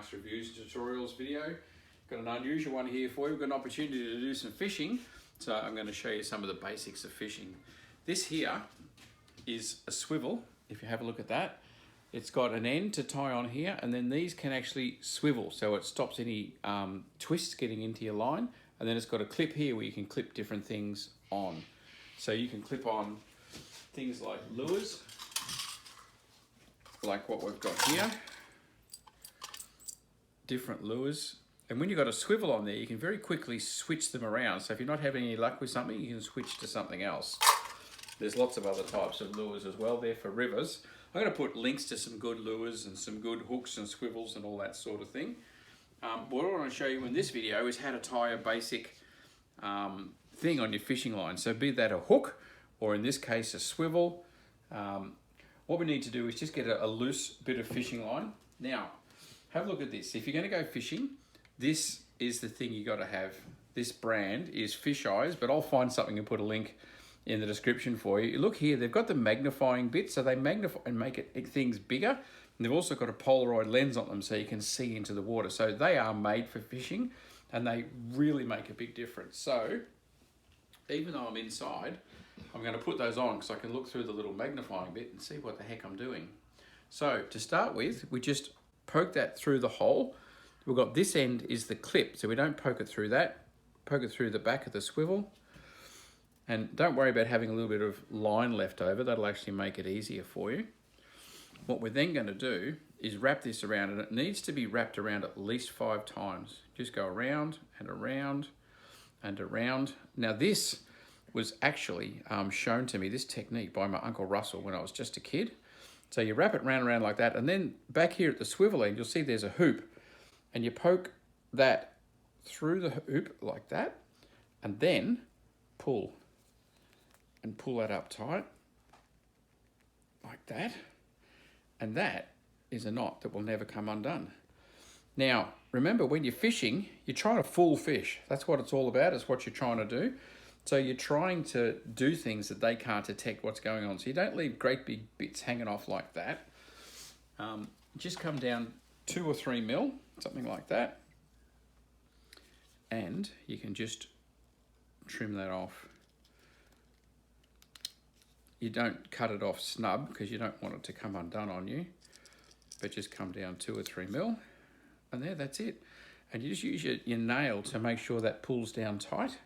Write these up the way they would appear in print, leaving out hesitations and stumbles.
cast reviews tutorials video. Got an unusual one here for you. We've got an opportunity to do some fishing, so I'm going to show you some of the basics of fishing. This here is a swivel. If you have a look at that, it's got an end to tie on here, and then these can actually swivel, so it stops any twists getting into your line. And then it's got a clip here where you can clip different things on. So you can clip on things like lures, like what we've got here, different lures. And when you've got a swivel on there, you can very quickly switch them around. So if you're not having any luck with something, you can switch to something else. There's lots of other types of lures as well there for rivers. I'm going to put links to some good lures and some good hooks and swivels and all that sort of thing. What I want to show you in this video is how to tie a basic thing on your fishing line. So be that a hook, or in this case a swivel. What we need to do is just get a loose bit of fishing line. Now, have a look at this. If you're going to go fishing, this is the thing you got to have. This brand is Fish Eyes, but I'll find something and put a link in the description for you. Look here, they've got the magnifying bit, so they magnify and make things bigger. And they've also got a Polaroid lens on them so you can see into the water. So they are made for fishing, and they really make a big difference. So even though I'm inside, I'm going to put those on because I can look through the little magnifying bit and see what the heck I'm doing. So to start with, we just poke that through the hole. We've got this end is the clip, so we don't poke it through that. Poke it through the back of the swivel. And don't worry about having a little bit of line left over. That'll actually make it easier for you. What we're then going to do is wrap this around, and it needs to be wrapped around at least 5 times. Just go around and around and around. Now this was actually shown to me, this technique, by my Uncle Russell when I was just a kid. So you wrap it round and around like that, and then back here at the swivel end, you'll see there's a hoop, and you poke that through the hoop like that, and then pull. And pull that up tight, like that. And that is a knot that will never come undone. Now, remember when you're fishing, you're trying to fool fish. That's what it's all about, is what you're trying to do. So you're trying to do things that they can't detect what's going on. So you don't leave great big bits hanging off like that. Just come down 2 or 3 mil, something like that. And you can just trim that off. You don't cut it off snub because you don't want it to come undone on you, but just come down 2 or 3 mil, and there, that's it. And you just use your nail to make sure that pulls down tight.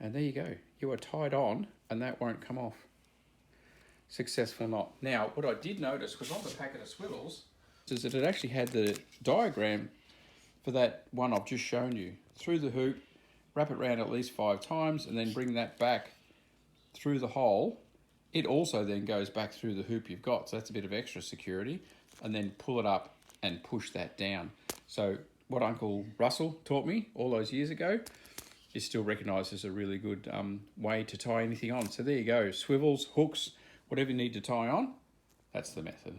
And there you go. You are tied on, and that won't come off. Successful knot. Now, what I did notice was on the packet of swivels is that it actually had the diagram for that one I've just shown you. Through the hoop, wrap it around at least 5 times, and then bring that back through the hole. It also then goes back through the hoop you've got, so that's a bit of extra security, and then pull it up and push that down. So what Uncle Russell taught me all those years ago is still recognised as a really good way to tie anything on. So there you go, swivels, hooks, whatever you need to tie on, that's the method.